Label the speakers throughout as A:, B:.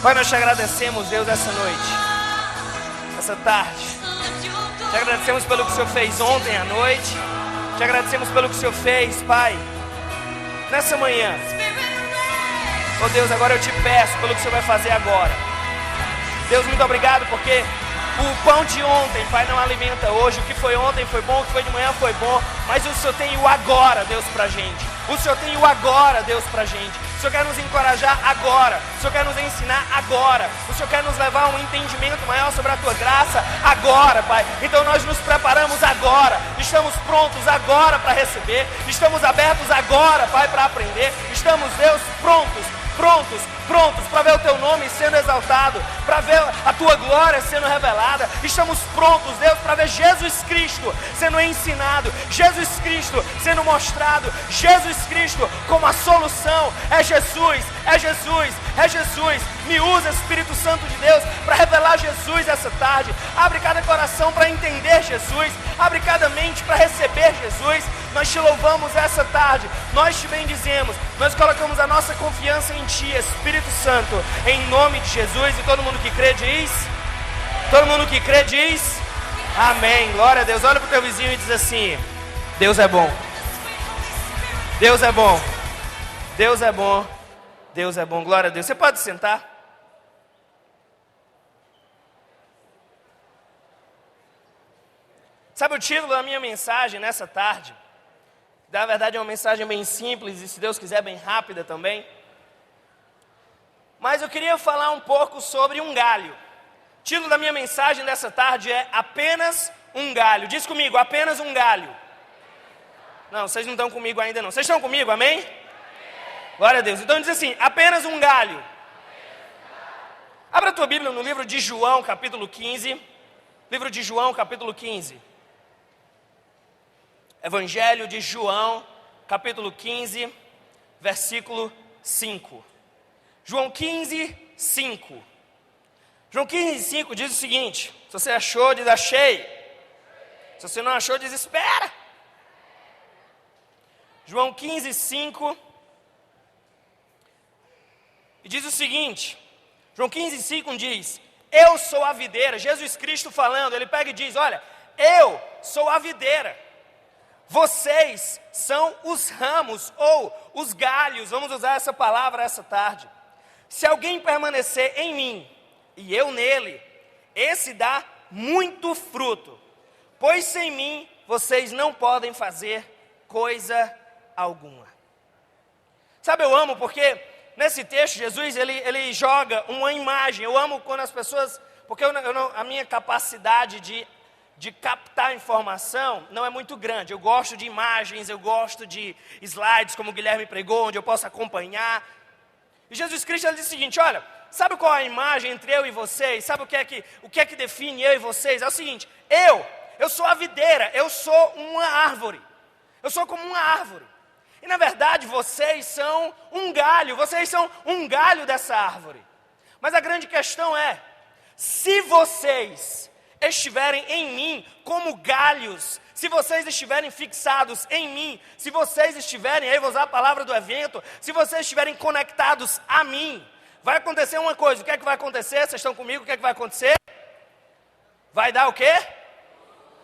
A: Pai, nós te agradecemos, Deus, essa noite, essa tarde. Te agradecemos pelo que o Senhor fez ontem à noite. Te agradecemos pelo que o Senhor fez, Pai, nessa manhã. Oh Deus, agora eu te peço pelo que o Senhor vai fazer agora. Deus, muito obrigado, porque o pão de ontem, Pai, não alimenta hoje. O que foi ontem foi bom, o que foi de manhã foi bom. Mas o Senhor tem o agora, Deus, pra gente. O Senhor tem o agora, Deus, pra gente. O Senhor quer nos encorajar agora. O Senhor quer nos ensinar agora. O Senhor quer nos levar a um entendimento maior sobre a Tua graça agora, Pai. Então nós nos preparamos agora. Estamos prontos agora para receber. Estamos abertos agora, Pai, para aprender. Estamos, Deus, prontos para ver o Teu nome sendo exaltado, para ver a Tua glória sendo revelada. Estamos prontos, Deus, para ver Jesus Cristo sendo ensinado, Jesus Cristo sendo mostrado, Jesus Cristo como a solução. É Jesus, é Jesus, é Jesus. Me usa, Espírito Santo de Deus, para revelar Jesus essa tarde. Abre cada coração para entender Jesus, abre cada mente para receber Jesus. Nós te louvamos essa tarde, nós te bendizemos, nós colocamos a nossa confiança em Ti, Espírito Santo, em nome de Jesus. E todo mundo que crê diz, todo mundo que crê diz, amém. Glória a Deus. Olha para o teu vizinho e diz assim: Deus é bom, Deus é bom, Deus é bom, Deus é bom. Glória a Deus. Você pode sentar? Sabe o título da minha mensagem nessa tarde? Na verdade é uma mensagem bem simples e, se Deus quiser, bem rápida também. Mas eu queria falar um pouco sobre um galho. O título da minha mensagem dessa tarde é Apenas um Galho. Diz comigo, apenas um galho. Não, vocês não estão comigo ainda não. Vocês estão comigo, amém? Glória a Deus. Então diz assim, apenas um galho. Abra a tua Bíblia no livro de João, capítulo 15. Livro de João, capítulo 15. Evangelho de João, capítulo 15, versículo 5. João 15, 5. João 15, 5 diz o seguinte: se você achou, diz achei. Se você não achou, diz espera. João 15, 5. E diz o seguinte, João 15, 5 diz: eu sou a videira. Jesus Cristo falando, ele pega e diz: olha, eu sou a videira. Vocês são os ramos ou os galhos, vamos usar essa palavra essa tarde. Se alguém permanecer em mim e eu nele, esse dá muito fruto, pois sem mim vocês não podem fazer coisa alguma. Sabe, eu amo porque nesse texto Jesus ele joga uma imagem. Eu amo quando as pessoas, porque a minha capacidade de captar informação não é muito grande. Eu gosto de imagens, eu gosto de slides, como o Guilherme pregou, onde eu posso acompanhar. E Jesus Cristo ele diz o seguinte: olha, sabe qual é a imagem entre eu e vocês? Sabe o que é que define eu e vocês? É o seguinte: eu sou a videira, eu sou uma árvore. Eu sou como uma árvore. E na verdade vocês são um galho, vocês são um galho dessa árvore. Mas a grande questão é, se vocês estiverem em mim como galhos, se vocês estiverem fixados em mim, se vocês estiverem, aí vou usar a palavra do evento, se vocês estiverem conectados a mim, vai acontecer uma coisa. O que é que vai acontecer? Vocês estão comigo? O que é que vai acontecer? Vai dar o quê?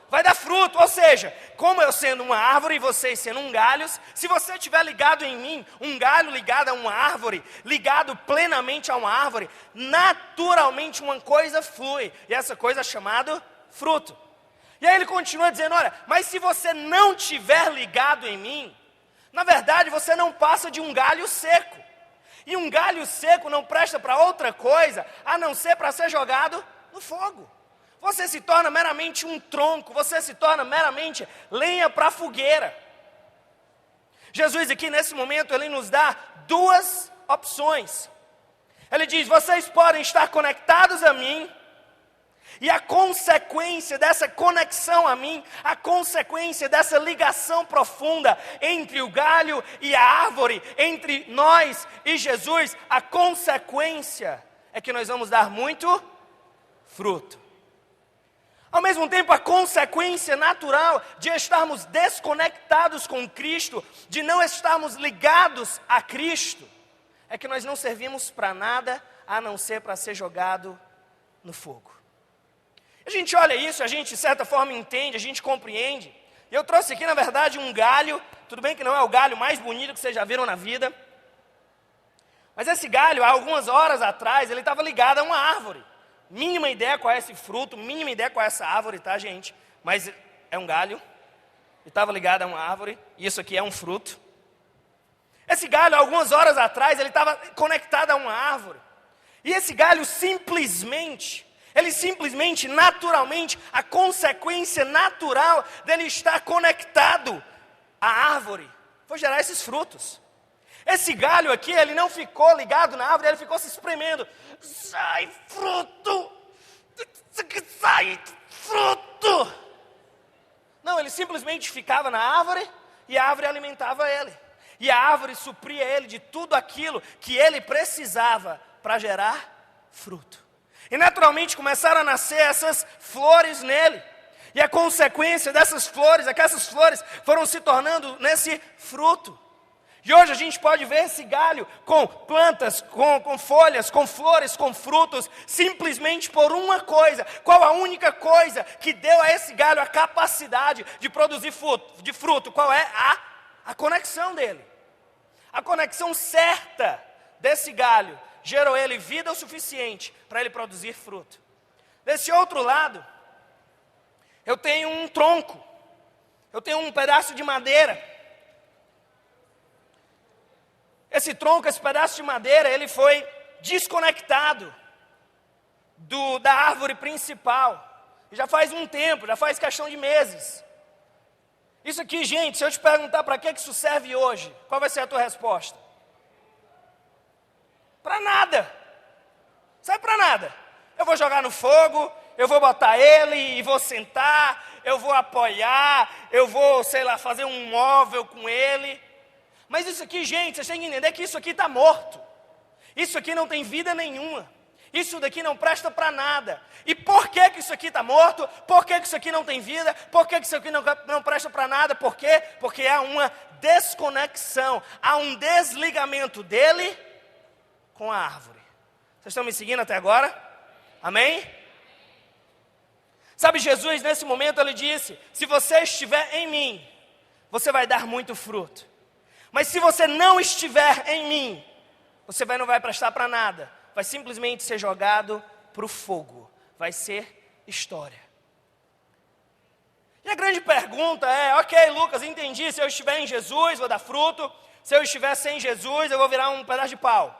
A: Vai dar fruto. Ou seja, como eu sendo uma árvore e vocês sendo um galho, se você estiver ligado em mim, um galho ligado a uma árvore, ligado plenamente a uma árvore, naturalmente uma coisa flui, e essa coisa é chamada fruto. E aí ele continua dizendo: olha, mas se você não estiver ligado em mim, na verdade você não passa de um galho seco. E um galho seco não presta para outra coisa, a não ser para ser jogado no fogo. Você se torna meramente um tronco, você se torna meramente lenha para a fogueira. Jesus aqui nesse momento, ele nos dá duas opções. Ele diz: vocês podem estar conectados a mim, e a consequência dessa conexão a mim, a consequência dessa ligação profunda entre o galho e a árvore, entre nós e Jesus, a consequência é que nós vamos dar muito fruto. Ao mesmo tempo, a consequência natural de estarmos desconectados com Cristo, de não estarmos ligados a Cristo, é que nós não servimos para nada a não ser para ser jogado no fogo. A gente olha isso, a gente de certa forma entende, a gente compreende. E eu trouxe aqui na verdade um galho, tudo bem que não é o galho mais bonito que vocês já viram na vida, mas esse galho, há algumas horas atrás, ele estava ligado a uma árvore. Mínima ideia qual é esse fruto, mínima ideia qual é essa árvore, tá, gente? Mas é um galho, e estava ligado a uma árvore, e isso aqui é um fruto. Esse galho, algumas horas atrás, ele estava conectado a uma árvore. E esse galho simplesmente, naturalmente, a consequência natural dele estar conectado à árvore, foi gerar esses frutos. Esse galho aqui, ele não ficou ligado na árvore, ele ficou se espremendo. Sai fruto! Sai fruto! Não, ele simplesmente ficava na árvore e a árvore alimentava ele. E a árvore supria ele de tudo aquilo que ele precisava para gerar fruto. E naturalmente começaram a nascer essas flores nele. E a consequência dessas flores é que essas flores foram se tornando nesse fruto. E hoje a gente pode ver esse galho com plantas, com folhas, com flores, com frutos, simplesmente por uma coisa. Qual a única coisa que deu a esse galho a capacidade de produzir fruto? Qual é? A conexão dele. A conexão certa desse galho gerou ele vida o suficiente para ele produzir fruto. Desse outro lado, eu tenho um tronco, eu tenho um pedaço de madeira. Esse tronco, esse pedaço de madeira, ele foi desconectado da árvore principal. E já faz um tempo, já faz questão de meses. Isso aqui, gente, se eu te perguntar para que isso serve hoje, qual vai ser a tua resposta? Para nada. Serve para nada. Eu vou jogar no fogo, eu vou botar ele e vou sentar, eu vou apoiar, eu vou, sei lá, fazer um móvel com ele. Mas isso aqui, gente, vocês têm que entender que isso aqui está morto. Isso aqui não tem vida nenhuma. Isso daqui não presta para nada. E por que isso aqui está morto? Por que isso aqui não tem vida? Por que isso aqui não presta para nada? Por quê? Porque há uma desconexão, há um desligamento dele com a árvore. Vocês estão me seguindo até agora? Amém? Sabe, Jesus nesse momento ele disse, se você estiver em mim, você vai dar muito fruto. Mas se você não estiver em mim, você não vai prestar para nada. Vai simplesmente ser jogado para o fogo. Vai ser história. E a grande pergunta é, ok, Lucas, entendi, se eu estiver em Jesus, vou dar fruto. Se eu estiver sem Jesus, eu vou virar um pedaço de pau.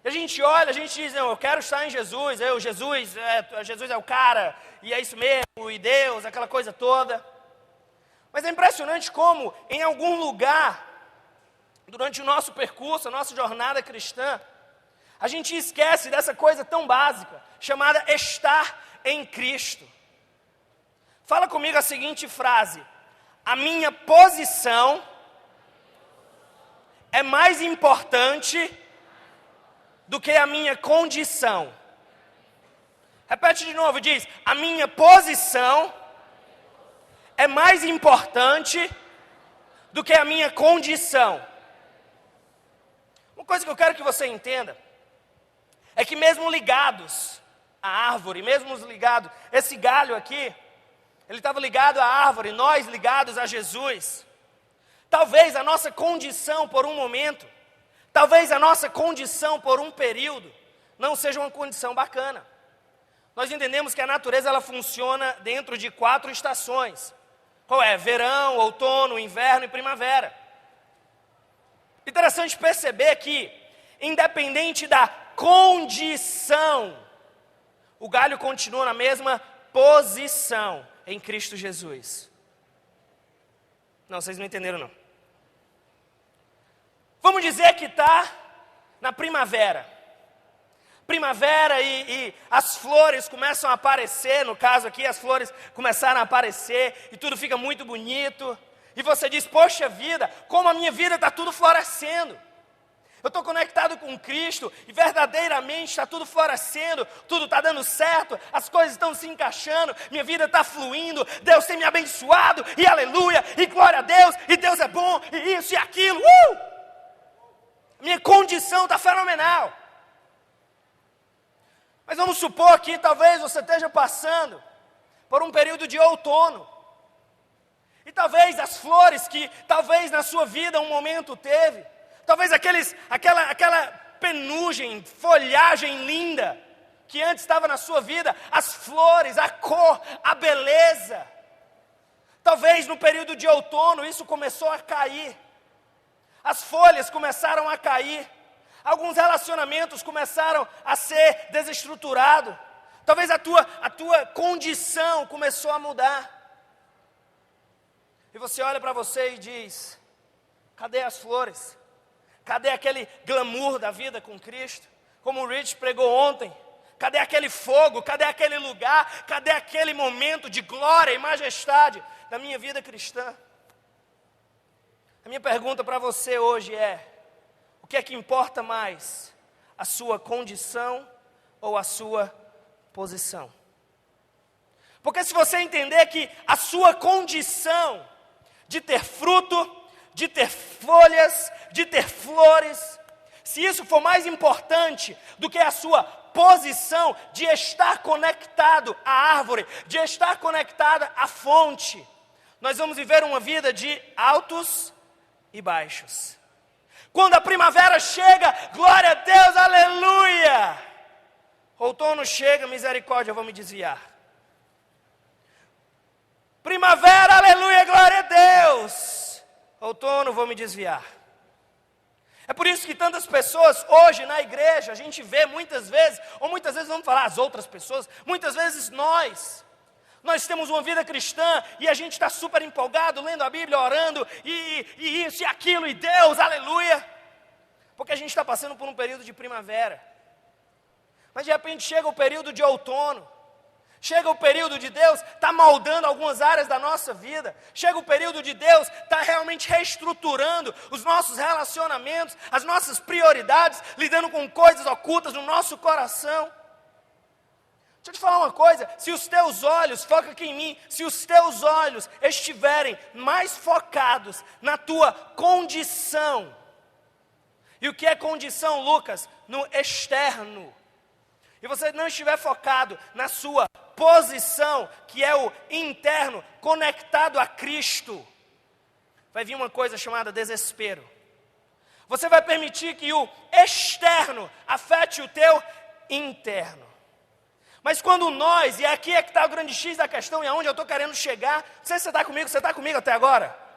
A: E a gente olha, a gente diz, não, eu quero estar em Jesus, Jesus é o cara, e é isso mesmo, e Deus, aquela coisa toda. Mas é impressionante como, em algum lugar, durante o nosso percurso, a nossa jornada cristã, a gente esquece dessa coisa tão básica, chamada estar em Cristo. Fala comigo a seguinte frase, a minha posição é mais importante do que a minha condição. Repete de novo, diz, a minha posição é mais importante do que a minha condição. Uma coisa que eu quero que você entenda é que mesmo ligados à árvore, mesmo ligados, esse galho aqui, ele estava ligado à árvore, nós ligados a Jesus. Talvez a nossa condição por um momento, talvez a nossa condição por um período, não seja uma condição bacana. Nós entendemos que a natureza ela funciona dentro de 4 estações. Qual é? Verão, outono, inverno e primavera. Interessante perceber que, independente da condição, o galho continua na mesma posição em Cristo Jesus. Não, vocês não entenderam não. Vamos dizer que está na primavera. Primavera e as flores começam a aparecer, no caso aqui as flores começaram a aparecer e tudo fica muito bonito. E você diz, poxa vida, como a minha vida está tudo florescendo. Eu estou conectado com Cristo e verdadeiramente está tudo florescendo, tudo está dando certo, as coisas estão se encaixando, minha vida está fluindo, Deus tem me abençoado, e aleluia, e glória a Deus, e Deus é bom, e isso e aquilo. A minha condição está fenomenal. Mas vamos supor que talvez você esteja passando por um período de outono. E talvez as flores que talvez na sua vida um momento teve, talvez aquela penugem, folhagem linda que antes estava na sua vida, as flores, a cor, a beleza. Talvez no período de outono isso começou a cair. As folhas começaram a cair. Alguns relacionamentos começaram a ser desestruturados. Talvez a tua condição começou a mudar. E você olha para você e diz: cadê as flores? Cadê aquele glamour da vida com Cristo? Como o Rich pregou ontem. Cadê aquele fogo? Cadê aquele lugar? Cadê aquele momento de glória e majestade da minha vida cristã? A minha pergunta para você hoje é: o que é que importa mais? A sua condição ou a sua posição? Porque se você entender que a sua condição de ter fruto, de ter folhas, de ter flores, se isso for mais importante do que a sua posição de estar conectado à árvore, de estar conectada à fonte, nós vamos viver uma vida de altos e baixos. Quando a primavera chega, glória a Deus, aleluia! Outono chega, misericórdia, eu vou me desviar. Primavera, aleluia, glória a Deus! Outono, vou me desviar. É por isso que tantas pessoas hoje na igreja, a gente vê muitas vezes, ou muitas vezes vamos falar as outras pessoas, muitas vezes nós temos uma vida cristã e a gente está super empolgado, lendo a Bíblia, orando, e isso e aquilo, e Deus, aleluia, porque a gente está passando por um período de primavera. Mas de repente chega o período de outono, chega o período de Deus está moldando algumas áreas da nossa vida, chega o período de Deus está realmente reestruturando os nossos relacionamentos, as nossas prioridades, lidando com coisas ocultas no nosso coração. Deixa eu te falar uma coisa, se os teus olhos, foca aqui em mim, se os teus olhos estiverem mais focados na tua condição, e o que é condição, Lucas? No externo, e você não estiver focado na sua posição, que é o interno, conectado a Cristo, vai vir uma coisa chamada desespero. Você vai permitir que o externo afete o teu interno. Mas quando nós, e aqui é que está o grande X da questão e aonde eu estou querendo chegar, não sei se você está comigo até agora?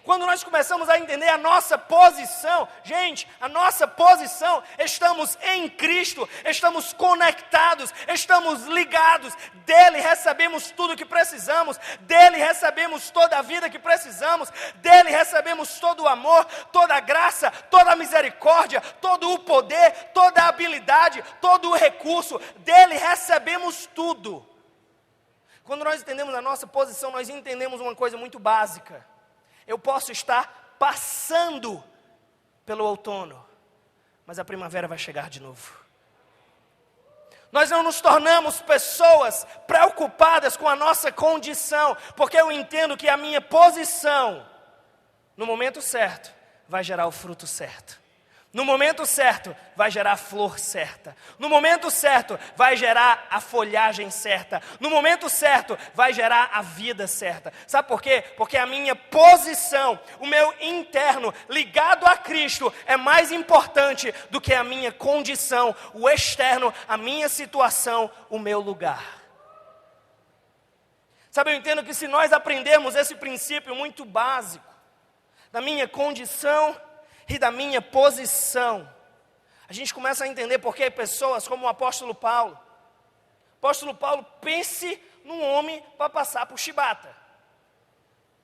A: Quando nós começamos a entender a nossa posição, gente, a nossa posição, estamos em Cristo, estamos conectados, estamos ligados, dele recebemos tudo o que precisamos, dele recebemos toda a vida que precisamos, dele recebemos todo o amor, toda a graça, toda a misericórdia, todo o poder, toda a habilidade, todo o recurso, dele recebemos tudo. Quando nós entendemos a nossa posição, nós entendemos uma coisa muito básica. Eu posso estar passando pelo outono, mas a primavera vai chegar de novo. Nós não nos tornamos pessoas preocupadas com a nossa condição, porque eu entendo que a minha posição, no momento certo, vai gerar o fruto certo. No momento certo, vai gerar a flor certa. No momento certo, vai gerar a folhagem certa. No momento certo, vai gerar a vida certa. Sabe por quê? Porque a minha posição, o meu interno, ligado a Cristo, é mais importante do que a minha condição, o externo, a minha situação, o meu lugar. Sabe, eu entendo que se nós aprendermos esse princípio muito básico, da minha condição e da minha posição, a gente começa a entender porque pessoas como o apóstolo Paulo, pense num homem para passar por chibata.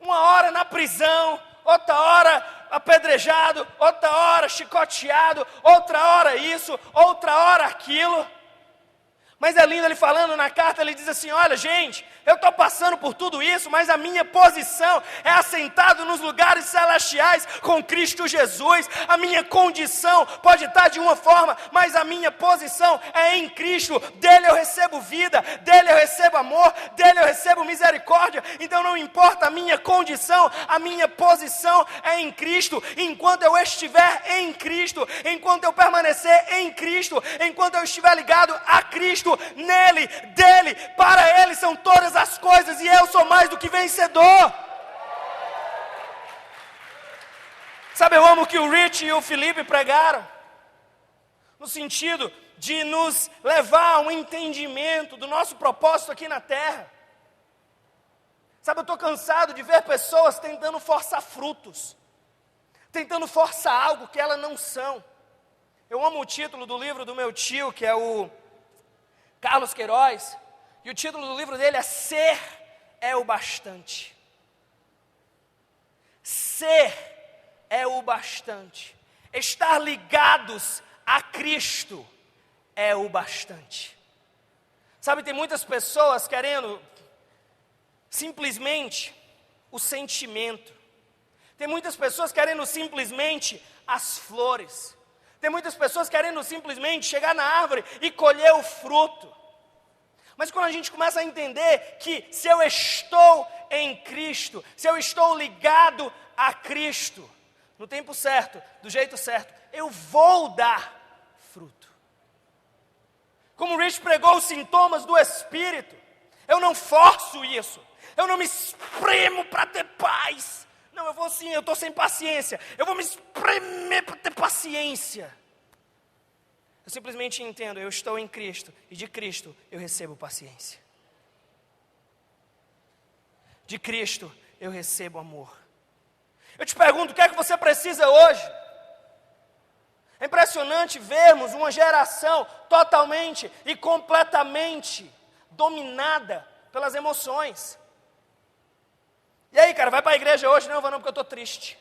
A: Uma hora na prisão, outra hora apedrejado, outra hora chicoteado, outra hora isso, outra hora aquilo. Mas é lindo ele falando na carta, ele diz assim, olha gente, eu estou passando por tudo isso, mas a minha posição é assentado nos lugares celestiais com Cristo Jesus. A minha condição pode estar de uma forma, mas a minha posição é em Cristo. Dele eu recebo vida, dele eu recebo amor, dele eu recebo misericórdia. Então não importa a minha condição, a minha posição é em Cristo. Enquanto eu estiver em Cristo, enquanto eu permanecer em Cristo, enquanto eu estiver ligado a Cristo, nele, dele, para ele são todas as coisas, e eu sou mais do que vencedor. Sabe, eu amo o que o Rich e o Felipe pregaram, no sentido de nos levar a um entendimento do nosso propósito aqui na terra. Sabe, eu estou cansado de ver pessoas tentando forçar frutos, tentando forçar algo que elas não são. Eu amo o título do livro do meu tio, que é o Carlos Queiroz, e o título do livro dele é Ser é o Bastante. Ser é o bastante. Estar ligados a Cristo é o bastante. Sabe, tem muitas pessoas querendo simplesmente o sentimento. Tem muitas pessoas querendo simplesmente as flores. Tem muitas pessoas querendo simplesmente chegar na árvore e colher o fruto. Mas quando a gente começa a entender que se eu estou em Cristo, se eu estou ligado a Cristo, no tempo certo, do jeito certo, eu vou dar fruto. Como o Rich pregou os sintomas do Espírito, eu não forço isso, eu não me espremo para ter paz. Não, eu vou assim, eu estou sem paciência, eu vou me espremer para ter paciência. Eu simplesmente entendo, eu estou em Cristo, e de Cristo eu recebo paciência. De Cristo eu recebo amor. Eu te pergunto, o que é que você precisa hoje? É impressionante vermos uma geração totalmente e completamente dominada pelas emoções. E aí, cara, vai para a igreja hoje? Não, eu vou não, porque eu estou triste.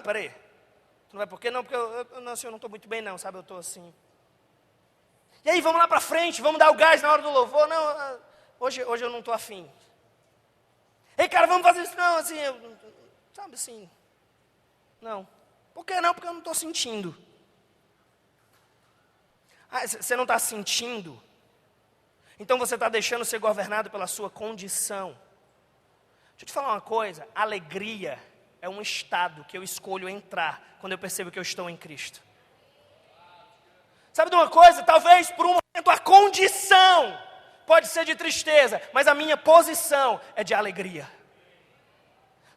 A: Peraí. Tu não vai por quê? Não, porque eu não estou muito bem não, sabe? Eu estou assim. E aí, vamos lá para frente, vamos dar o gás na hora do louvor? Não, hoje eu não estou afim. Ei, cara, vamos fazer isso? Não, assim, sabe assim. Não. Por que não? Porque eu não estou sentindo. Você não está sentindo? Então você está deixando ser governado pela sua condição. Deixa eu te falar uma coisa, alegria é um estado que eu escolho entrar quando eu percebo que eu estou em Cristo. Sabe de uma coisa? Talvez por um momento a condição pode ser de tristeza, mas a minha posição é de alegria.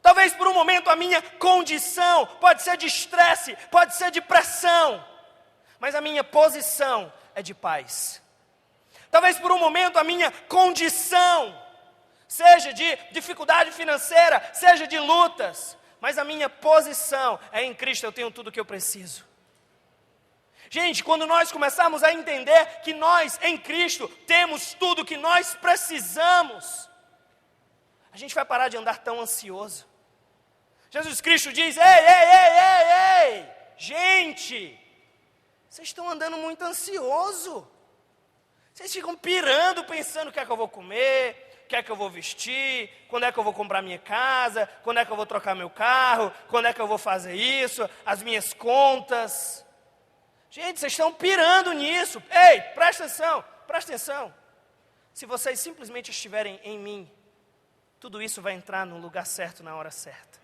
A: Talvez por um momento a minha condição pode ser de estresse, pode ser de pressão, mas a minha posição é de paz. Talvez por um momento a minha condição seja de dificuldade financeira, seja de lutas, mas a minha posição é em Cristo, eu tenho tudo o que eu preciso. Gente, quando nós começarmos a entender que nós em Cristo temos tudo o que nós precisamos, a gente vai parar de andar tão ansioso. Jesus Cristo diz, ei, gente, vocês estão andando muito ansioso. Vocês ficam pirando, pensando o que é que eu vou comer, o que é que eu vou vestir, quando é que eu vou comprar minha casa, quando é que eu vou trocar meu carro, quando é que eu vou fazer isso, as minhas contas. Gente, vocês estão pirando nisso. Ei, presta atenção. Se vocês simplesmente estiverem em mim, tudo isso vai entrar no lugar certo, na hora certa.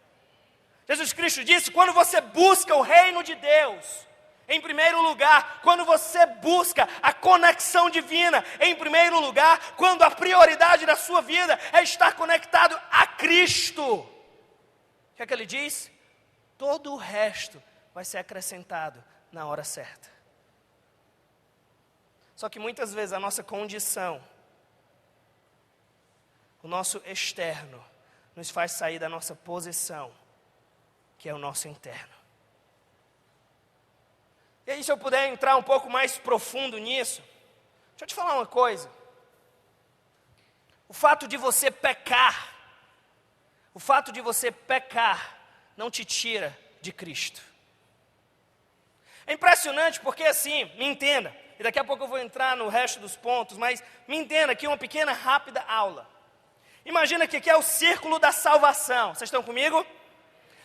A: Jesus Cristo disse, quando você busca o reino de Deus, em primeiro lugar, quando você busca a conexão divina, em primeiro lugar, quando a prioridade da sua vida é estar conectado a Cristo, o que é que ele diz? Todo o resto vai ser acrescentado na hora certa. Só que muitas vezes a nossa condição, o nosso externo, nos faz sair da nossa posição, que é o nosso interno. E aí, se eu puder entrar um pouco mais profundo nisso, deixa eu te falar uma coisa. O fato de você pecar não te tira de Cristo. É impressionante porque assim, me entenda, e daqui a pouco eu vou entrar no resto dos pontos, mas me entenda aqui uma pequena, rápida aula. Imagina que aqui é o círculo da salvação. Vocês estão comigo?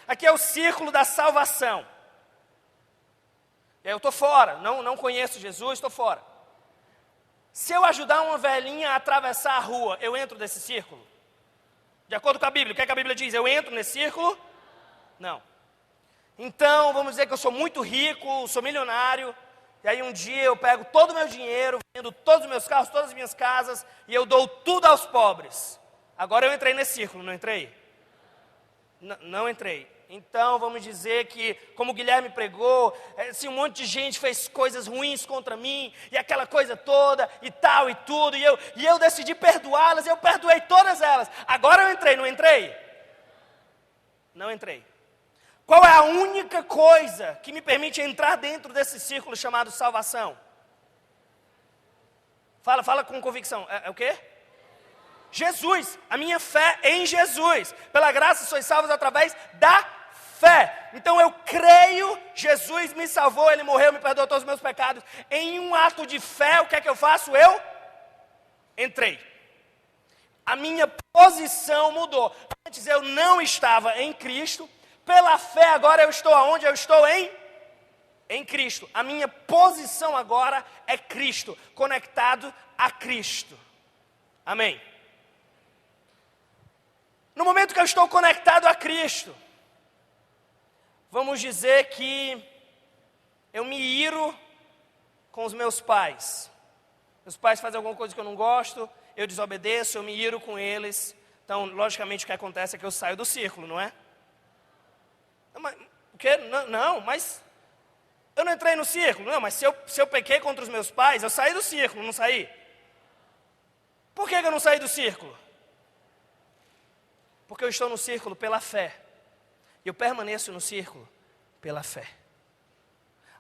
A: Aqui é o círculo da salvação. Eu estou fora, não conheço Jesus, estou fora. Se eu ajudar uma velhinha a atravessar a rua, eu entro nesse círculo? De acordo com a Bíblia, o que é que a Bíblia diz? Eu entro nesse círculo? Não. Então, vamos dizer que eu sou muito rico, sou milionário, e aí um dia eu pego todo o meu dinheiro, vendo todos os meus carros, todas as minhas casas, e eu dou tudo aos pobres. Agora eu entrei nesse círculo, não entrei? Não entrei. Então, vamos dizer que, como o Guilherme pregou, se um monte de gente fez coisas ruins contra mim, e aquela coisa toda, e tal, e tudo, e eu decidi perdoá-las, e eu perdoei todas elas. Agora eu entrei, não entrei? Não entrei. Qual é a única coisa que me permite entrar dentro desse círculo chamado salvação? Fala com convicção. É o quê? Jesus, a minha fé em Jesus. Pela graça sois salvos através da fé. Então eu creio, Jesus me salvou, Ele morreu, me perdoou todos os meus pecados. Em um ato de fé, o que é que eu faço? Eu entrei. A minha posição mudou. Antes eu não estava em Cristo. Pela fé agora eu estou aonde? Eu estou em Cristo. A minha posição agora é Cristo, conectado a Cristo. Amém. No momento que eu estou conectado a Cristo, vamos dizer que eu me iro com os meus pais. Meus pais fazem alguma coisa que eu não gosto, eu desobedeço, eu me iro com eles. Então, logicamente, o que acontece é que eu saio do círculo, não é? Mas, o quê? Não, mas eu não entrei no círculo. Não, mas se eu pequei contra os meus pais, eu saí do círculo, não saí? Por que eu não saí do círculo? Porque eu estou no círculo pela fé. E eu permaneço no círculo pela fé.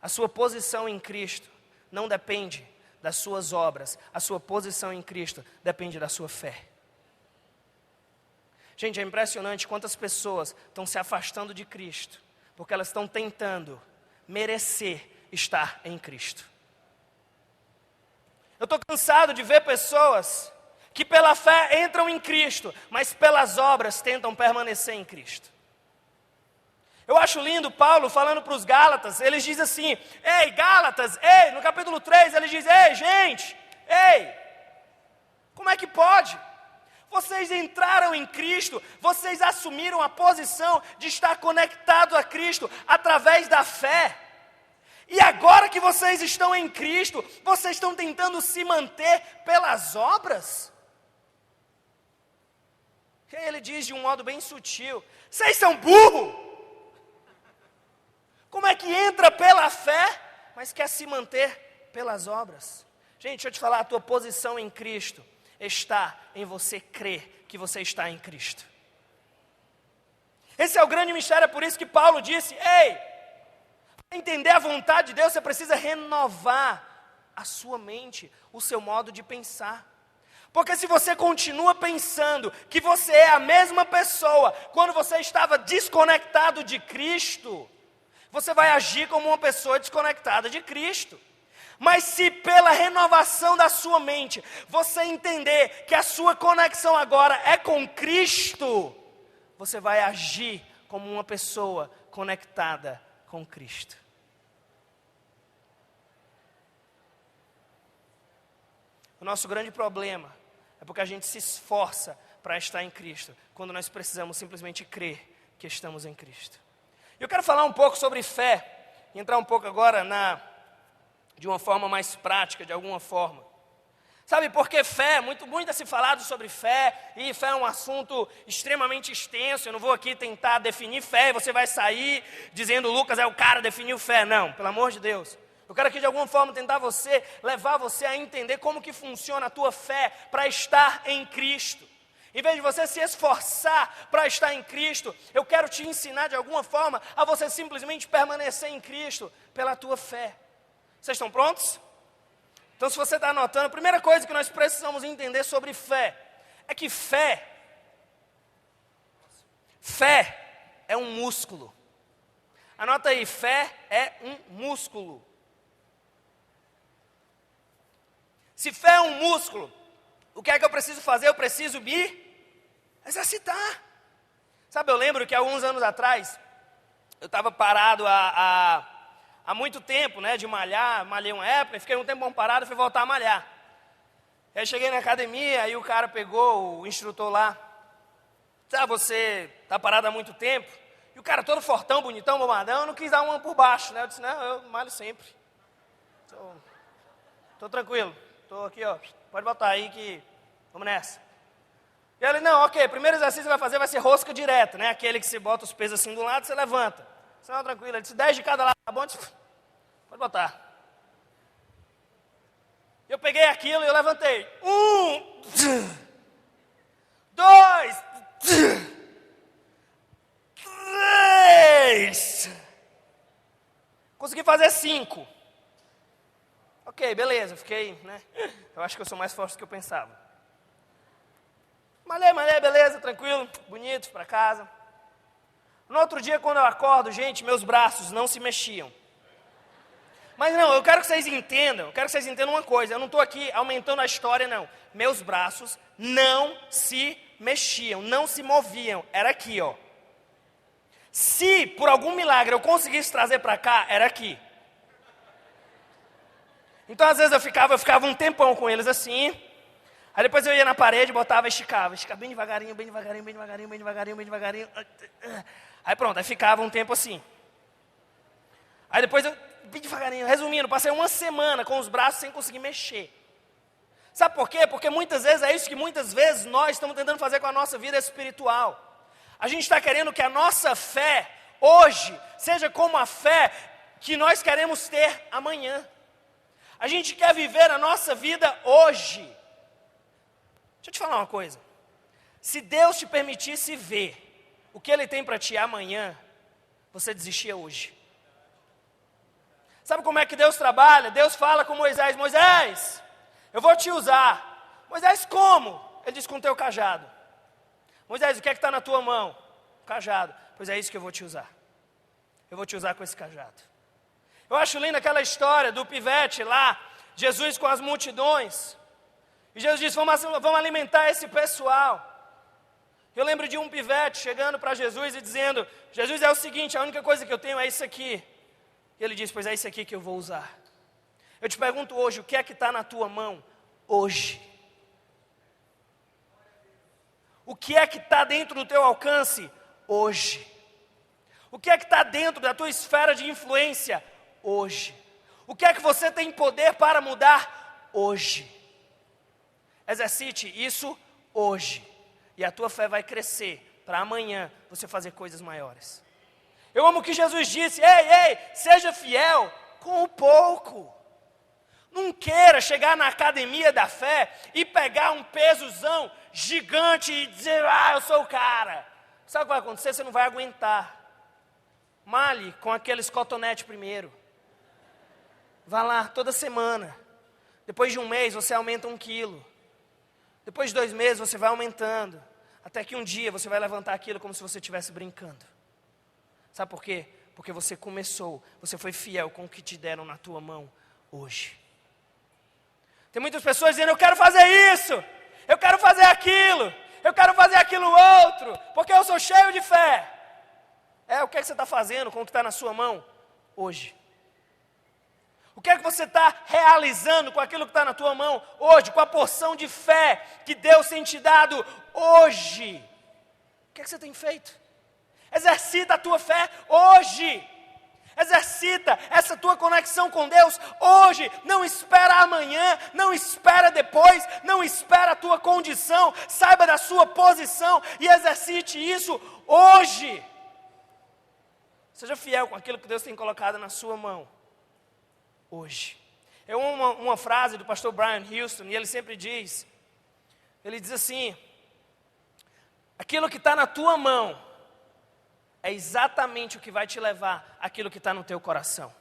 A: A sua posição em Cristo não depende das suas obras. A sua posição em Cristo depende da sua fé. Gente, é impressionante quantas pessoas estão se afastando de Cristo, porque elas estão tentando merecer estar em Cristo. Eu estou cansado de ver pessoas que pela fé entram em Cristo, mas pelas obras tentam permanecer em Cristo. Eu acho lindo Paulo falando para os Gálatas, ele diz assim, ei Gálatas, ei, no capítulo 3 ele diz, ei gente, ei, como é que pode? Vocês entraram em Cristo, vocês assumiram a posição de estar conectado a Cristo através da fé. E agora que vocês estão em Cristo, vocês estão tentando se manter pelas obras? E aí ele diz de um modo bem sutil, vocês são burros! Como é que entra pela fé, mas quer se manter pelas obras? Gente, deixa eu te falar, a tua posição em Cristo está em você crer que você está em Cristo. Esse é o grande mistério, é por isso que Paulo disse, ei, para entender a vontade de Deus, você precisa renovar a sua mente, o seu modo de pensar. Porque se você continua pensando que você é a mesma pessoa, quando você estava desconectado de Cristo, você vai agir como uma pessoa desconectada de Cristo. Mas se pela renovação da sua mente, você entender que a sua conexão agora é com Cristo, você vai agir como uma pessoa conectada com Cristo. O nosso grande problema é porque a gente se esforça para estar em Cristo, quando nós precisamos simplesmente crer que estamos em Cristo. Eu quero falar um pouco sobre fé, e entrar um pouco agora de uma forma mais prática, de alguma forma. Sabe, porque fé, muito a se falado sobre fé, e fé é um assunto extremamente extenso, eu não vou aqui tentar definir fé, e você vai sair dizendo, Lucas é o cara, definiu fé. Não, pelo amor de Deus. Eu quero aqui de alguma forma tentar levar você a entender como que funciona a tua fé para estar em Cristo. Em vez de você se esforçar para estar em Cristo, eu quero te ensinar de alguma forma a você simplesmente permanecer em Cristo pela tua fé. Vocês estão prontos? Então, se você está anotando, a primeira coisa que nós precisamos entender sobre fé é que fé é um músculo. Anota aí, fé é um músculo. Se fé é um músculo, o que é que eu preciso fazer? Eu preciso me exercitar. Sabe, eu lembro que alguns anos atrás, eu estava parado há muito tempo, né, de malhar, malhei uma época, fiquei um tempão parado e fui voltar a malhar. Aí cheguei na academia, aí o cara pegou, o instrutor lá, você está parado há muito tempo? E o cara todo fortão, bonitão, bombadão, eu não quis dar uma por baixo, né? Eu disse, não, eu malho sempre. Estou tranquilo, estou aqui, ó, pode botar aí que vamos nessa. E ele, não, ok, o primeiro exercício que vai fazer vai ser rosca direta, né? Aquele que você bota os pesos assim do lado, você levanta. Você não, tranquilo, ele disse, 10 de cada lado, tá bom? Eu disse, pode botar. Eu peguei aquilo e eu levantei. 1, 2, 3. Consegui fazer 5. Ok, beleza, fiquei, né? Eu acho que eu sou mais forte do que eu pensava. Malhei, beleza, tranquilo, bonito, para casa. No outro dia, quando eu acordo, gente, meus braços não se mexiam. Mas não, eu quero que vocês entendam uma coisa, eu não estou aqui aumentando a história, não. Meus braços não se mexiam, não se moviam, era aqui, ó. Se por algum milagre eu conseguisse trazer para cá, era aqui. Então às vezes eu ficava um tempão com eles assim, aí depois eu ia na parede, botava e esticava bem devagarinho, bem devagarinho, bem devagarinho, bem devagarinho, bem devagarinho. Aí pronto, aí ficava um tempo assim. Aí depois eu, bem devagarinho, resumindo, passei uma semana com os braços sem conseguir mexer. Sabe por quê? Porque muitas vezes, é isso que muitas vezes nós estamos tentando fazer com a nossa vida espiritual. A gente está querendo que a nossa fé, hoje, seja como a fé que nós queremos ter amanhã. A gente quer viver a nossa vida hoje. Deixa eu te falar uma coisa. Se Deus te permitisse ver o que Ele tem para ti amanhã, você desistia hoje. Sabe como é que Deus trabalha? Deus fala com Moisés, Moisés, eu vou te usar. Moisés, como? Ele diz, com o teu cajado. Moisés, o que é que está na tua mão? Cajado. Pois é isso que eu vou te usar. Eu vou te usar com esse cajado. Eu acho linda aquela história do pivete lá, Jesus com as multidões. E Jesus disse, vamos alimentar esse pessoal. Eu lembro de um pivete chegando para Jesus e dizendo, Jesus, é o seguinte, a única coisa que eu tenho é isso aqui. E ele diz, pois é isso aqui que eu vou usar. Eu te pergunto hoje, o que é que está na tua mão hoje? O que é que está dentro do teu alcance hoje? O que é que está dentro da tua esfera de influência hoje? O que é que você tem poder para mudar hoje? Exercite isso hoje. E a tua fé vai crescer para amanhã você fazer coisas maiores. Eu amo o que Jesus disse, ei, seja fiel com o pouco. Não queira chegar na academia da fé e pegar um pesozão gigante e dizer, eu sou o cara. Sabe o que vai acontecer? Você não vai aguentar. Malhe com aqueles cotonetes primeiro. Vá lá toda semana. Depois de um mês você aumenta 1 quilo. Depois de 2 meses você vai aumentando. Até que um dia você vai levantar aquilo como se você estivesse brincando. Sabe por quê? Porque você começou, você foi fiel com o que te deram na tua mão hoje. Tem muitas pessoas dizendo, eu quero fazer isso, eu quero fazer aquilo, eu quero fazer aquilo outro, porque eu sou cheio de fé. O que é que você está fazendo com o que está na sua mão hoje? O que é que você está realizando com aquilo que está na tua mão hoje, com a porção de fé que Deus tem te dado hoje? O que é que você tem feito? Exercita a tua fé hoje. Exercita essa tua conexão com Deus hoje. Não espera amanhã, não espera depois, não espera a tua condição. Saiba da sua posição e exercite isso hoje. Seja fiel com aquilo que Deus tem colocado na sua mão hoje. Eu amo uma frase do pastor Brian Houston, e ele sempre diz, ele diz assim, aquilo que está na tua mão é exatamente o que vai te levar àquilo que está no teu coração.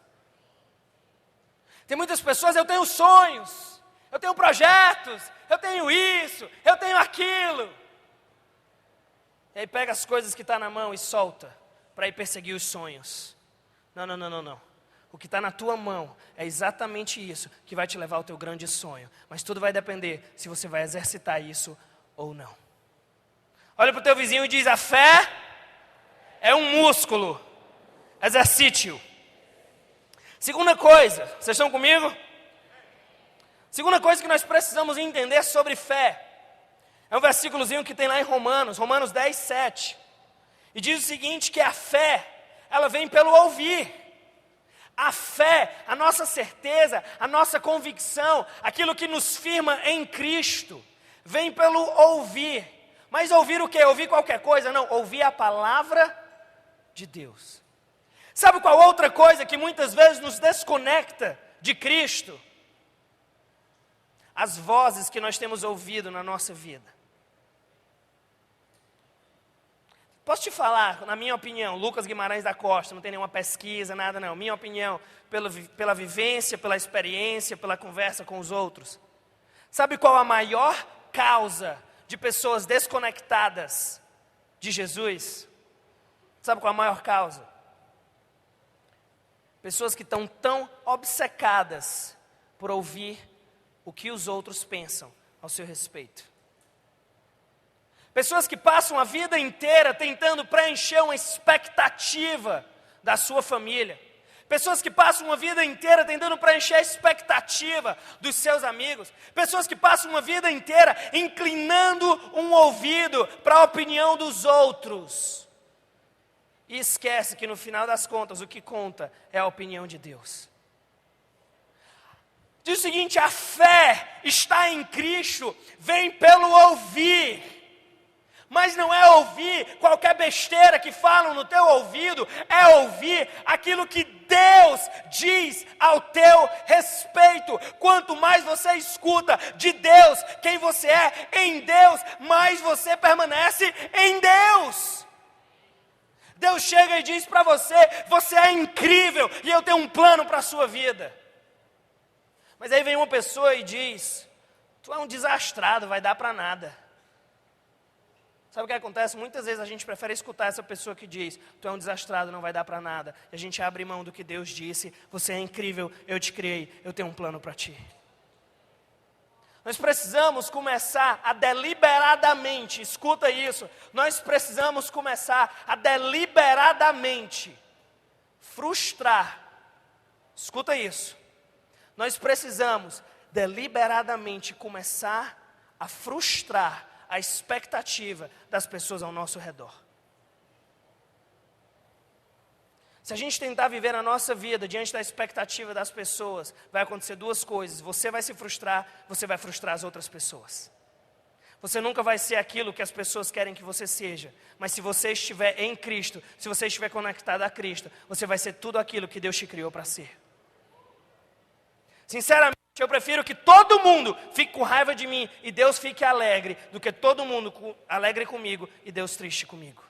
A: Tem muitas pessoas, eu tenho sonhos, eu tenho projetos, eu tenho isso, eu tenho aquilo. E aí pega as coisas que estão na mão e solta para ir perseguir os sonhos. Não. O que está na tua mão é exatamente isso que vai te levar ao teu grande sonho. Mas tudo vai depender se você vai exercitar isso ou não. Olha para o teu vizinho e diz: a fé é um músculo, exercite-o. Segunda coisa, vocês estão comigo? Segunda coisa que nós precisamos entender sobre fé, é um versículozinho que tem lá em Romanos 10, 7. E diz o seguinte, que a fé, ela vem pelo ouvir. A fé, a nossa certeza, a nossa convicção, aquilo que nos firma em Cristo, vem pelo ouvir. Mas ouvir o quê? Ouvir qualquer coisa? Não, ouvir a palavra de Deus. Sabe qual outra coisa que muitas vezes nos desconecta de Cristo? As vozes que nós temos ouvido na nossa vida. Posso te falar, na minha opinião, Lucas Guimarães da Costa, não tem nenhuma pesquisa, nada não. Minha opinião, pela vivência, pela experiência, pela conversa com os outros. Sabe qual a maior causa de pessoas desconectadas de Jesus? Sabe qual a maior causa? Pessoas que estão tão obcecadas por ouvir o que os outros pensam ao seu respeito. Pessoas que passam a vida inteira tentando preencher uma expectativa da sua família. Pessoas que passam uma vida inteira tentando preencher a expectativa dos seus amigos. Pessoas que passam uma vida inteira inclinando um ouvido para a opinião dos outros. E esquece que no final das contas o que conta é a opinião de Deus. Diz o seguinte, a fé está em Cristo, vem pelo ouvir. Mas não é ouvir qualquer besteira que falam no teu ouvido, é ouvir aquilo que Deus diz ao teu respeito. Quanto mais você escuta de Deus, quem você é em Deus, mais você permanece em Deus. Deus chega e diz para você, você é incrível e eu tenho um plano para a sua vida. Mas aí vem uma pessoa e diz, tu é um desastrado, vai dar para nada. Sabe o que acontece? Muitas vezes a gente prefere escutar essa pessoa que diz, tu é um desastrado, não vai dar para nada. E a gente abre mão do que Deus disse, você é incrível, eu te criei, eu tenho um plano para ti. Nós precisamos começar a deliberadamente, escuta isso, nós precisamos começar a deliberadamente frustrar, escuta isso, nós precisamos deliberadamente começar a frustrar a expectativa das pessoas ao nosso redor. Se a gente tentar viver a nossa vida diante da expectativa das pessoas, vai acontecer duas coisas. Você vai se frustrar, você vai frustrar as outras pessoas. Você nunca vai ser aquilo que as pessoas querem que você seja. Mas se você estiver em Cristo, se você estiver conectado a Cristo, você vai ser tudo aquilo que Deus te criou para ser. Sinceramente, eu prefiro que todo mundo fique com raiva de mim e Deus fique alegre, do que todo mundo alegre comigo e Deus triste comigo.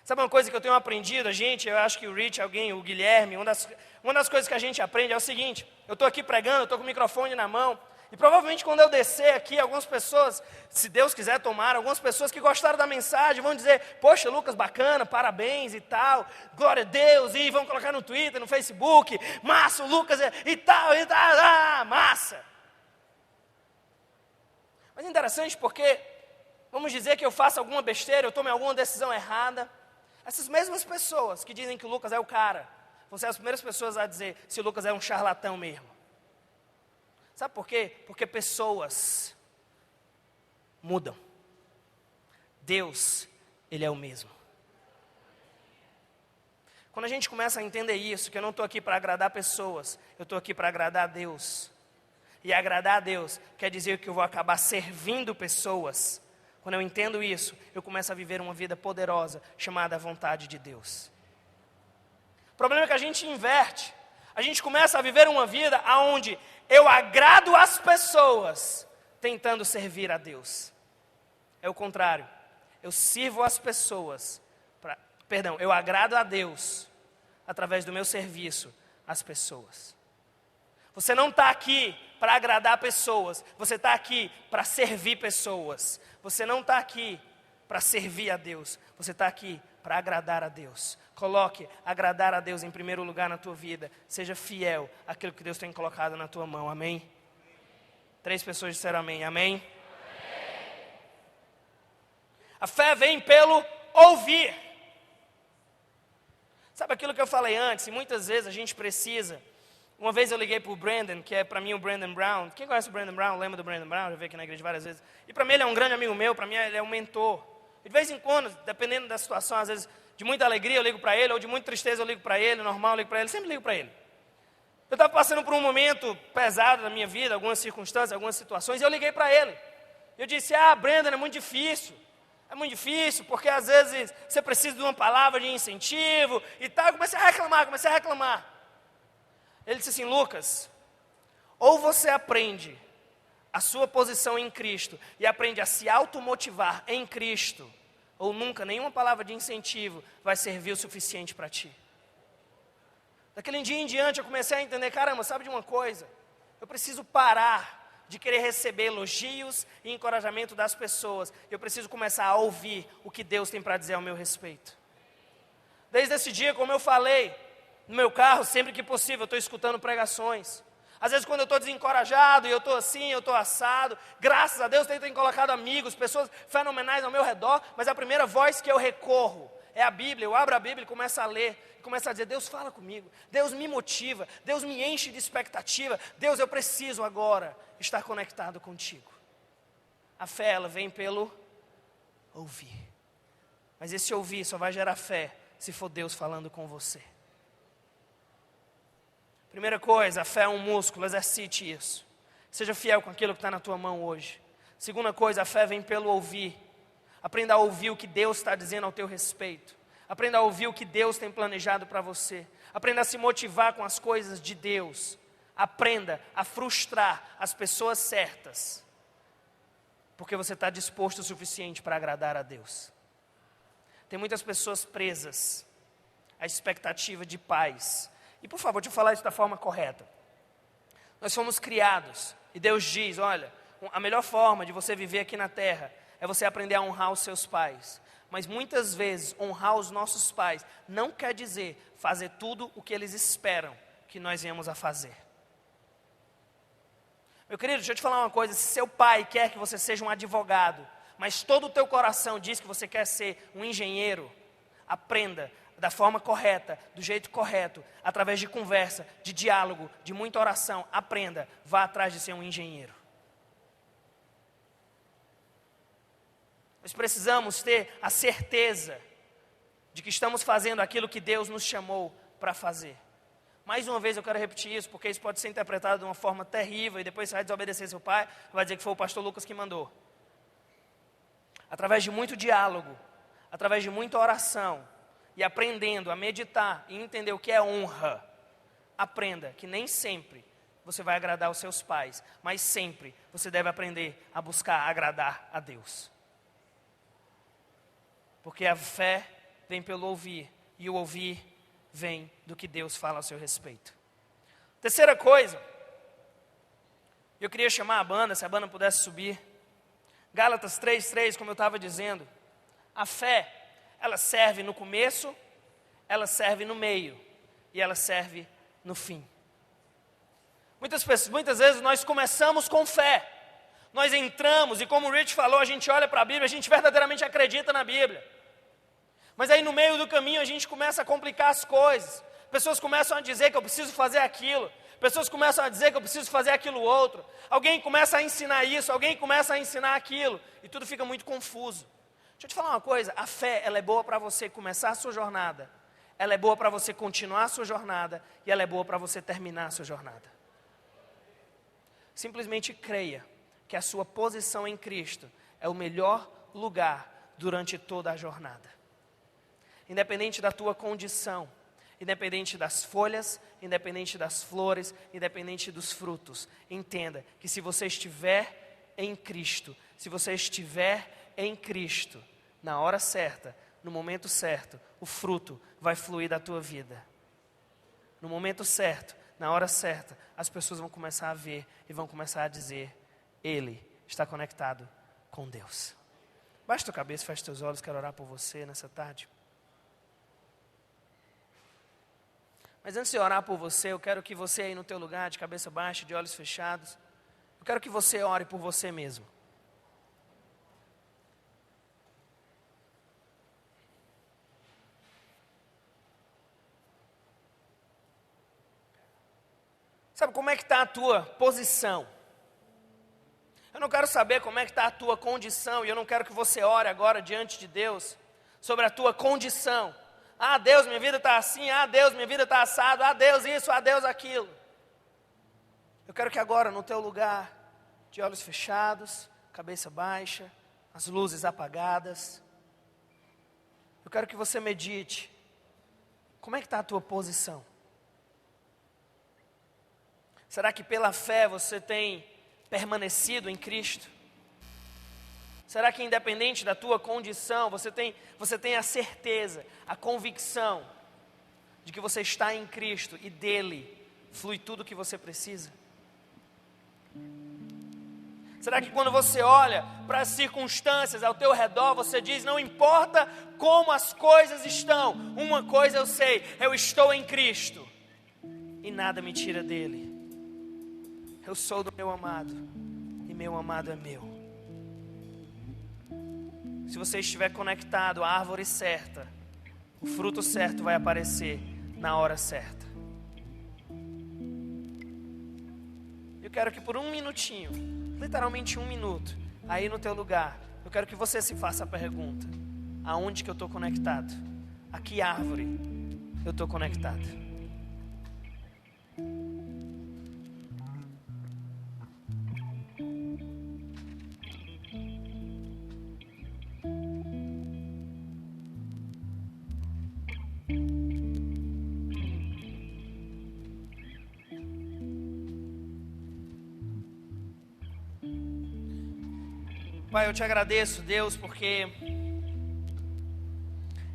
A: Sabe uma coisa que eu tenho aprendido, eu acho que o Rich, o Guilherme, uma das coisas que a gente aprende é o seguinte, eu estou aqui pregando, eu estou com o microfone na mão, e provavelmente quando eu descer aqui, algumas pessoas, se Deus quiser tomar, algumas pessoas que gostaram da mensagem vão dizer, poxa Lucas, bacana, parabéns e tal, glória a Deus, e vão colocar no Twitter, no Facebook, massa o Lucas e tal, massa. Mas é interessante porque, vamos dizer que eu faça alguma besteira, eu tome alguma decisão errada, essas mesmas pessoas que dizem que o Lucas é o cara, vão ser as primeiras pessoas a dizer se o Lucas é um charlatão mesmo. Sabe por quê? Porque pessoas mudam. Deus, Ele é o mesmo. Quando a gente começa a entender isso, que eu não estou aqui para agradar pessoas, eu estou aqui para agradar a Deus. E agradar a Deus quer dizer que eu vou acabar servindo pessoas. Quando eu entendo isso, eu começo a viver uma vida poderosa, chamada vontade de Deus. O problema é que a gente inverte. A gente começa a viver uma vida onde eu agrado as pessoas, tentando servir a Deus. É o contrário. Eu sirvo as pessoas, eu agrado a Deus, através do meu serviço às pessoas. Você não está aqui para agradar pessoas, você está aqui para servir pessoas. Você não está aqui para servir a Deus. Você está aqui para agradar a Deus. Coloque agradar a Deus em primeiro lugar na tua vida. Seja fiel àquilo que Deus tem colocado na tua mão. Amém? 3 pessoas disseram amém. Amém? A fé vem pelo ouvir. Sabe aquilo que eu falei antes? E muitas vezes a gente precisa. Uma vez eu liguei para o Brandon, que é para mim o Brandon Brown. Quem conhece o Brandon Brown? Lembra do Brandon Brown? Já veio aqui na igreja várias vezes. E para mim ele é um grande amigo meu, para mim ele é um mentor. E de vez em quando, dependendo da situação, às vezes de muita alegria eu ligo para ele, ou de muita tristeza eu ligo para ele, normal eu ligo para ele, sempre ligo para ele. Eu estava passando por um momento pesado na minha vida, algumas circunstâncias, algumas situações, e eu liguei para ele. Eu disse, Brandon, é muito difícil. É muito difícil, porque às vezes você precisa de uma palavra de incentivo e tal. Eu comecei a reclamar. Ele disse assim, Lucas, ou você aprende a sua posição em Cristo e aprende a se automotivar em Cristo, ou nunca nenhuma palavra de incentivo vai servir o suficiente para ti. Daquele dia em diante eu comecei a entender, caramba, sabe de uma coisa? Eu preciso parar de querer receber elogios e encorajamento das pessoas. Eu preciso começar a ouvir o que Deus tem para dizer ao meu respeito. Desde esse dia, como eu falei, no meu carro, sempre que possível, eu estou escutando pregações. Às vezes quando eu estou desencorajado, e eu estou assim, eu estou assado, graças a Deus, Deus tem colocado amigos, pessoas fenomenais ao meu redor, mas a primeira voz que eu recorro é a Bíblia. Eu abro a Bíblia e começo a ler, e começo a dizer, Deus fala comigo, Deus me motiva, Deus me enche de expectativa, Deus, eu preciso agora estar conectado contigo. A fé, ela vem pelo ouvir. Mas esse ouvir só vai gerar fé se for Deus falando com você. Primeira coisa, a fé é um músculo, exercite isso. Seja fiel com aquilo que está na tua mão hoje. Segunda coisa, a fé vem pelo ouvir. Aprenda a ouvir o que Deus está dizendo ao teu respeito. Aprenda a ouvir o que Deus tem planejado para você. Aprenda a se motivar com as coisas de Deus. Aprenda a frustrar as pessoas certas. Porque você está disposto o suficiente para agradar a Deus. Tem muitas pessoas presas à expectativa de pais. E por favor, deixa eu falar isso da forma correta. Nós fomos criados, e Deus diz, olha, a melhor forma de você viver aqui na terra é você aprender a honrar os seus pais. Mas muitas vezes, honrar os nossos pais não quer dizer fazer tudo o que eles esperam que nós venhamos a fazer. Meu querido, deixa eu te falar uma coisa, se seu pai quer que você seja um advogado, mas todo o teu coração diz que você quer ser um engenheiro, aprenda da forma correta, do jeito correto, através de conversa, de diálogo, de muita oração, aprenda, vá atrás de ser um engenheiro. Nós precisamos ter a certeza de que estamos fazendo aquilo que Deus nos chamou para fazer. Mais uma vez eu quero repetir isso, porque isso pode ser interpretado de uma forma terrível, e depois você vai desobedecer seu pai, vai dizer que foi o pastor Lucas que mandou. Através de muito diálogo, através de muita oração, e aprendendo a meditar e entender o que é honra, aprenda que nem sempre você vai agradar os seus pais, mas sempre você deve aprender a buscar agradar a Deus. Porque a fé vem pelo ouvir, e o ouvir vem do que Deus fala ao seu respeito. Terceira coisa, eu queria chamar a banda, se a banda pudesse subir. Gálatas 3:3, como eu estava dizendo, a fé, ela serve no começo, ela serve no meio, e ela serve no fim. Muitas vezes nós começamos com fé, nós entramos, e como o Rich falou, a gente olha para a Bíblia, a gente verdadeiramente acredita na Bíblia. Mas aí no meio do caminho a gente começa a complicar as coisas. Pessoas começam a dizer que eu preciso fazer aquilo. Pessoas começam a dizer que eu preciso fazer aquilo outro. Alguém começa a ensinar isso, alguém começa a ensinar aquilo. E tudo fica muito confuso. Deixa eu te falar uma coisa, a fé, ela é boa para você começar a sua jornada. Ela é boa para você continuar a sua jornada. E ela é boa para você terminar a sua jornada. Simplesmente creia que a sua posição em Cristo é o melhor lugar durante toda a jornada. Independente da tua condição, independente das folhas, independente das flores, independente dos frutos, entenda que se você estiver em Cristo, na hora certa, no momento certo, o fruto vai fluir da tua vida. No momento certo, na hora certa, as pessoas vão começar a ver e vão começar a dizer, ele está conectado com Deus. Baixa tua cabeça, fecha teus olhos, quero orar por você nessa tarde. Mas antes de orar por você, eu quero que você aí no teu lugar, de cabeça baixa, de olhos fechados, eu quero que você ore por você mesmo. Sabe como é que está a tua posição? Eu não quero saber como é que está a tua condição, e eu não quero que você ore agora diante de Deus sobre a tua condição. Ah, Deus, minha vida está assim. Ah, Deus, minha vida está assado. Ah, Deus isso, ah, Deus aquilo. Eu quero que agora no teu lugar, de olhos fechados, cabeça baixa, as luzes apagadas, eu quero que você medite. Como é que está a tua posição? Será que pela fé você tem permanecido em Cristo? Será que independente da tua condição, você tem a certeza, a convicção de que você está em Cristo e dele flui tudo o que você precisa? Será que quando você olha para as circunstâncias ao teu redor, você diz, não importa como as coisas estão, uma coisa eu sei, eu estou em Cristo e nada me tira dele. Eu sou do meu amado e meu amado é meu. Se você estiver conectado à árvore certa, o fruto certo vai aparecer na hora certa. Eu quero que por um minutinho, literalmente 1 minuto, aí no teu lugar, eu quero que você se faça a pergunta: aonde que eu estou conectado? A que árvore eu estou conectado? Pai, eu te agradeço, Deus, porque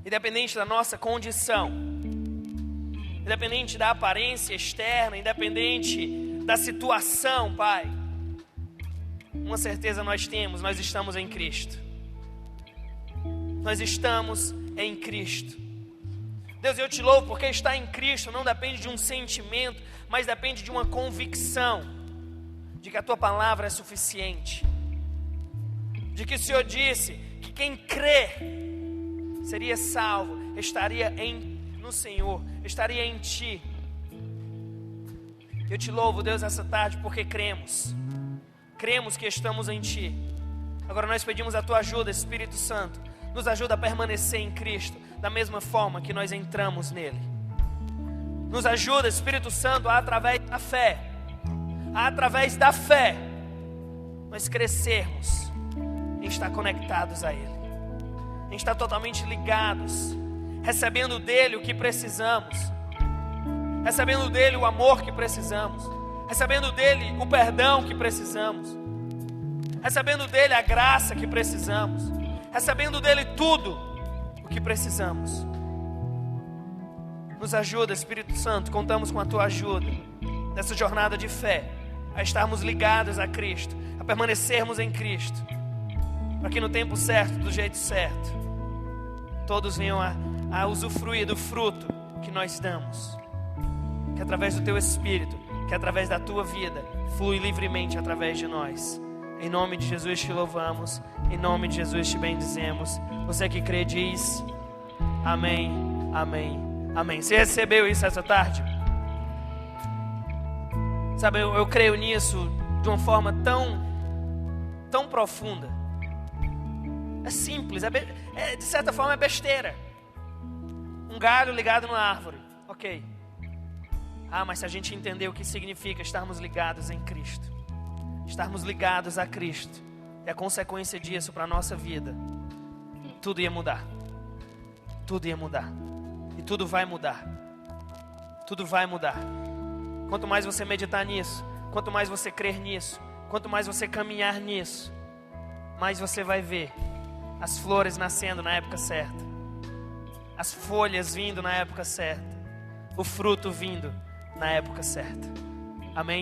A: independente da nossa condição, independente da aparência externa, independente da situação, Pai, uma certeza nós temos, nós estamos em Cristo. Nós estamos em Cristo. Deus, eu te louvo porque estar em Cristo não depende de um sentimento, mas depende de uma convicção de que a tua palavra é suficiente. De que o Senhor disse que quem crê seria salvo, estaria no Senhor, estaria em Ti. Eu te louvo, Deus, essa tarde porque cremos que estamos em Ti. Agora nós pedimos a Tua ajuda, Espírito Santo, nos ajuda a permanecer em Cristo, da mesma forma que nós entramos nele. Nos ajuda, Espírito Santo, através da fé, nós crescermos em estar conectados a Ele, em estar totalmente ligados, recebendo dEle o que precisamos, recebendo dEle o amor que precisamos, recebendo dEle o perdão que precisamos, recebendo dEle a graça que precisamos, recebendo dEle tudo o que precisamos. Nos ajuda, Espírito Santo, contamos com a Tua ajuda nessa jornada de fé, a estarmos ligados a Cristo, a permanecermos em Cristo, para que no tempo certo, do jeito certo, todos venham a usufruir do fruto que nós damos, que através do Teu Espírito, que através da Tua vida, flui livremente através de nós. Em nome de Jesus te louvamos, em nome de Jesus te bendizemos. Você que crê diz amém, amém, amém. Você recebeu isso essa tarde? Sabe, eu creio nisso de uma forma tão profunda. É simples, de certa forma é besteira. Um galho ligado numa árvore, ok. Ah, mas se a gente entender o que significa estarmos ligados em Cristo, estarmos ligados a Cristo, e a consequência disso para a nossa vida, tudo ia mudar. Tudo ia mudar. E tudo vai mudar. Tudo vai mudar. Quanto mais você meditar nisso, quanto mais você crer nisso, quanto mais você caminhar nisso, mais você vai ver as flores nascendo na época certa, as folhas vindo na época certa, o fruto vindo na época certa. Amém?